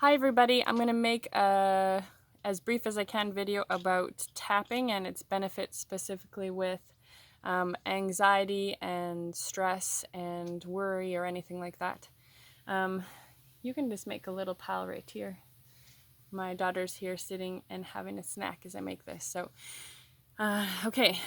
Hi everybody, I'm going to make a as brief as I can video about tapping and its benefits specifically with anxiety and stress and worry or anything like that. You can just make a little pile right here. My daughter's here sitting and having a snack as I make this. So, okay.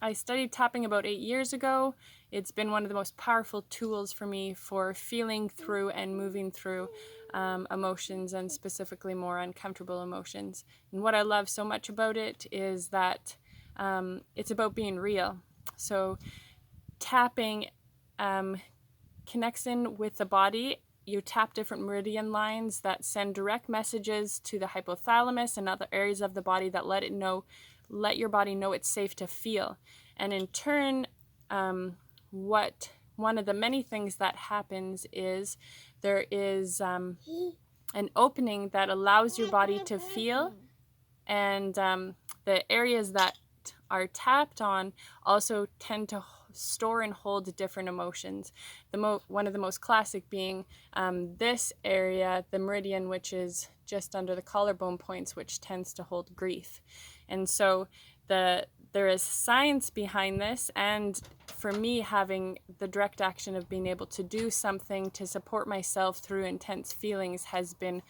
I studied tapping about 8 years ago. It's been one of the most powerful tools for me for feeling through and moving through emotions, and specifically more uncomfortable emotions. And what I love so much about it is that it's about being real. So tapping connects in with the body. You tap different meridian lines that send direct messages to the hypothalamus and other areas of the body that let your body know it's safe to feel. And in turn, one of the many things that happens is there is an opening that allows your body to feel, and the areas that are tapped on also tend to store and hold different emotions. One of the most classic being this area, the meridian, which is just under the collarbone points, which tends to hold grief. And so there is science behind this, and for me, having the direct action of being able to do something to support myself through intense feelings has been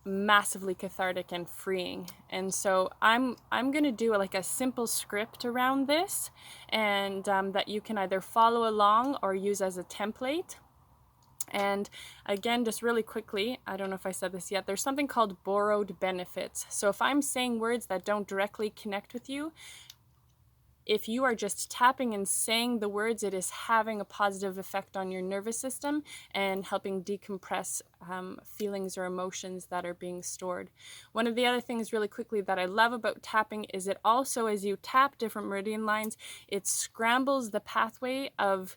massively cathartic and freeing. And so I'm going to do like a simple script around this, and that you can either follow along or use as a template. And again, just really quickly, I don't know if I said this yet, there's something called borrowed benefits. So if I'm saying words that don't directly connect with you, if you are just tapping and saying the words, it is having a positive effect on your nervous system and helping decompress feelings or emotions that are being stored. One of the other things really quickly that I love about tapping is it also, as you tap different meridian lines, it scrambles the pathway of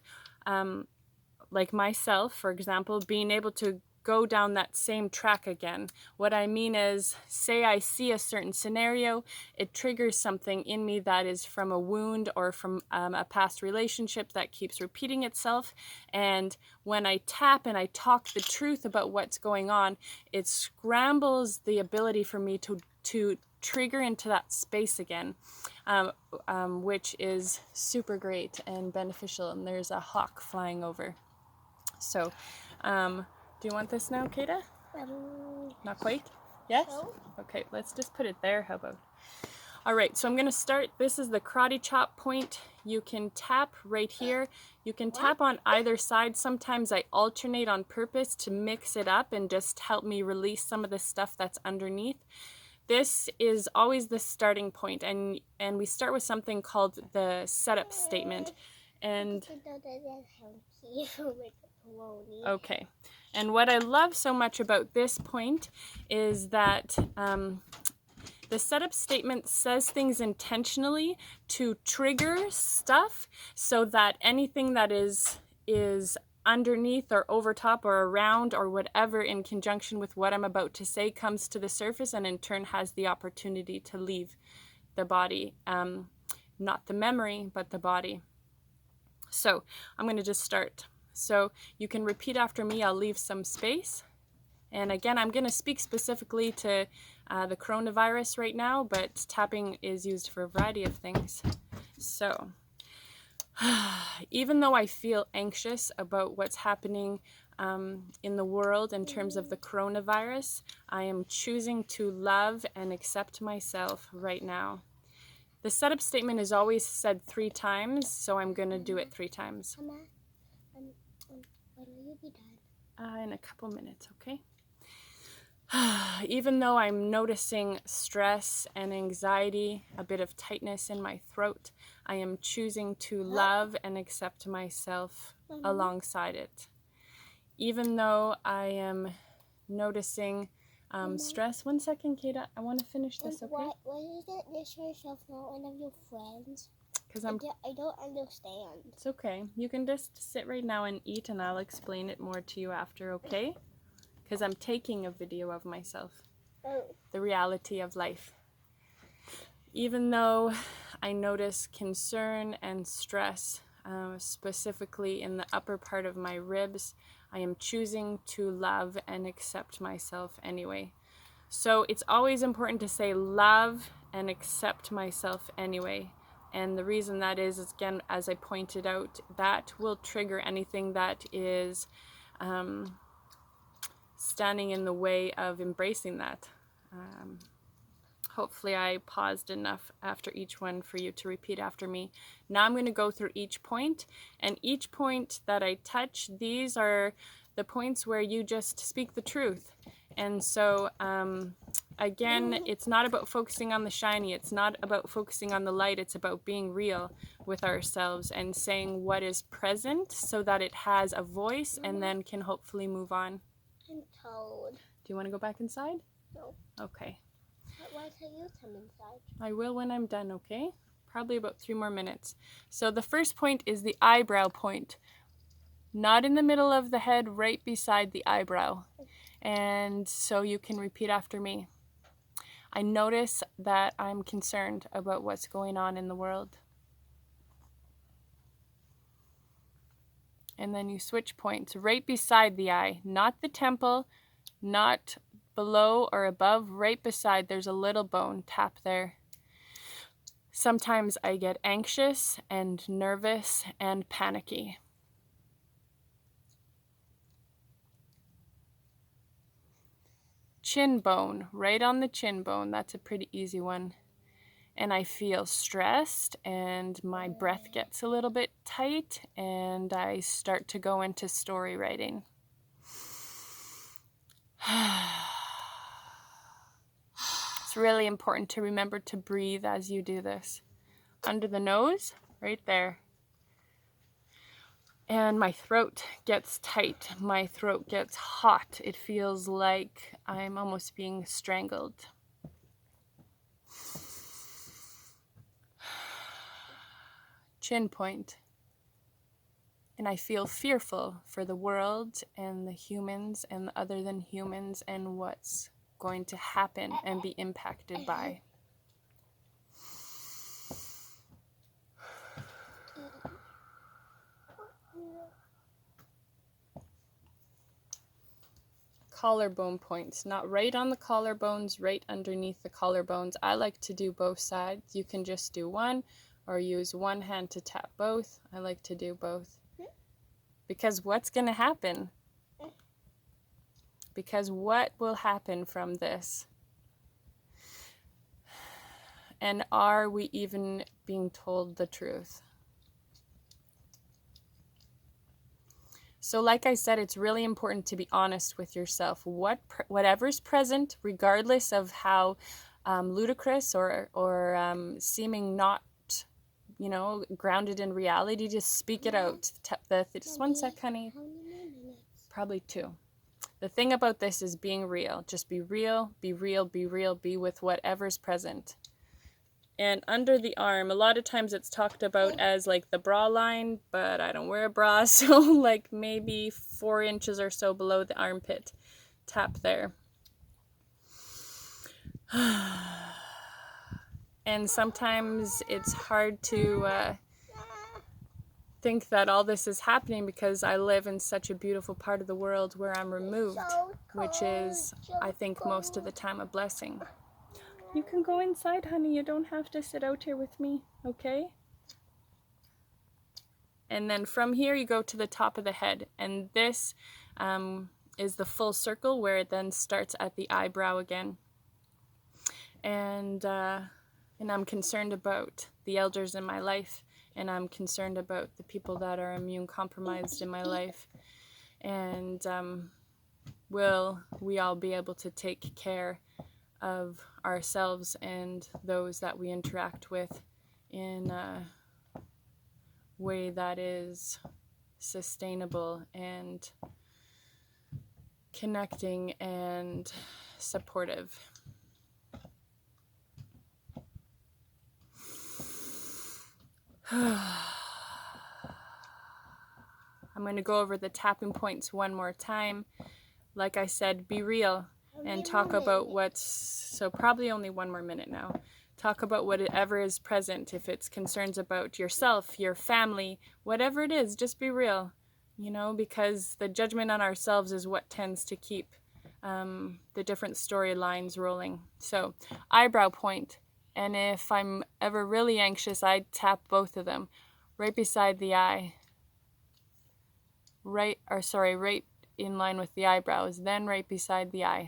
like myself, for example, being able to go down that same track again. What I mean is, say I see a certain scenario, it triggers something in me that is from a wound or from a past relationship that keeps repeating itself. And when I tap and I talk the truth about what's going on, it scrambles the ability for me to trigger into that space again, which is super great and beneficial. And there's a hawk flying over. So, do you want this now, Kata? Not quite? Yes? No. Okay, let's just put it there. How about? All right, so I'm going to start. This is the karate chop point. You can tap right here. You can tap on either side. Sometimes I alternate on purpose to mix it up and just help me release some of the stuff that's underneath. This is always the starting point, and we start with something called the setup statement. And okay, and what I love so much about this point is that the setup statement says things intentionally to trigger stuff, so that anything that is underneath or over top or around or whatever in conjunction with what I'm about to say comes to the surface, and in turn has the opportunity to leave the body. Not the memory, but the body. So I'm going to just start. So you can repeat after me. I'll leave some space. And again, I'm going to speak specifically to the coronavirus right now, but tapping is used for a variety of things. So even though I feel anxious about what's happening in the world in terms of the coronavirus, I am choosing to love and accept myself right now. The setup statement is always said 3 times, so I'm going to do it 3 times. Mama, when will you be done? In a couple minutes, okay? Even though I'm noticing stress and anxiety, a bit of tightness in my throat, I am choosing to love and accept myself alongside it. Even though I am noticing stress. 1 second, Kata. I want to finish this, okay? Why is it this yourself, not one of your friends? Because I don't understand. It's okay. You can just sit right now and eat, and I'll explain it more to you after, okay? Because I'm taking a video of myself. Oh. The reality of life. Even though I notice concern and stress, specifically in the upper part of my ribs, I am choosing to love and accept myself anyway. So it's always important to say love and accept myself anyway. And the reason that is again, as I pointed out, that will trigger anything that is standing in the way of embracing that. Hopefully I paused enough after each one for you to repeat after me. Now I'm going to go through each point, and each point that I touch, these are the points where you just speak the truth. And so again, it's not about focusing on the shiny, it's not about focusing on the light, it's about being real with ourselves and saying what is present so that it has a voice and then can hopefully move on. I'm told. Do you want to go back inside? No. Okay. But why can't you come inside? I will when I'm done, okay? Probably about 3 more minutes. So the first point is the eyebrow point. Not in the middle of the head, right beside the eyebrow. And so you can repeat after me. I notice that I'm concerned about what's going on in the world. And then you switch points right beside the eye, not the temple, not below or above, right beside. There's a little bone. Tap there. Sometimes I get anxious and nervous and panicky. Chin bone, right on the chin bone. That's a pretty easy one. And I feel stressed and my breath gets a little bit tight and I start to go into story writing. It's really important to remember to breathe as you do this. Under the nose, right there. And my throat gets tight. My throat gets hot. It feels like I'm almost being strangled. Chin point. And I feel fearful for the world and the humans and the other than humans and what's going to happen and be impacted by. Collarbone points, not right on the collarbones, right underneath the collarbones. I like to do both sides. You can just do one or use one hand to tap both. I like to do both. Because what's going to happen? Because what will happen from this? And are we even being told the truth? So like I said, it's really important to be honest with yourself. Whatever's present, regardless of how ludicrous or seeming not, grounded in reality, just speak it out. Just 1 sec, honey. How many minutes? Probably 2. The thing about this is being real. Just be real, be real, be real, be with whatever's present. And under the arm, a lot of times it's talked about as like the bra line, but I don't wear a bra, so like maybe 4 inches or so below the armpit. Tap there. And sometimes it's hard to think that all this is happening because I live in such a beautiful part of the world where I'm removed, which is, I think, most of the time a blessing. You can go inside, honey. You don't have to sit out here with me, okay? And then from here you go to the top of the head. And this is the full circle where it then starts at the eyebrow again. And I'm concerned about the elders in my life. And I'm concerned about the people that are immune compromised in my life. And will we all be able to take care of ourselves and those that we interact with in a way that is sustainable and connecting and supportive. I'm going to go over the points one more time. Like I said, be real and talk about so probably only 1 more minute now. Talk about whatever is present. If it's concerns about yourself, your family, whatever it is, just be real. you know, because the judgment on ourselves is what tends to keep the different storylines rolling. So, eyebrow point. And if I'm ever really anxious, I tap both of them right beside the eye. Right in line with the eyebrows, then right beside the eye.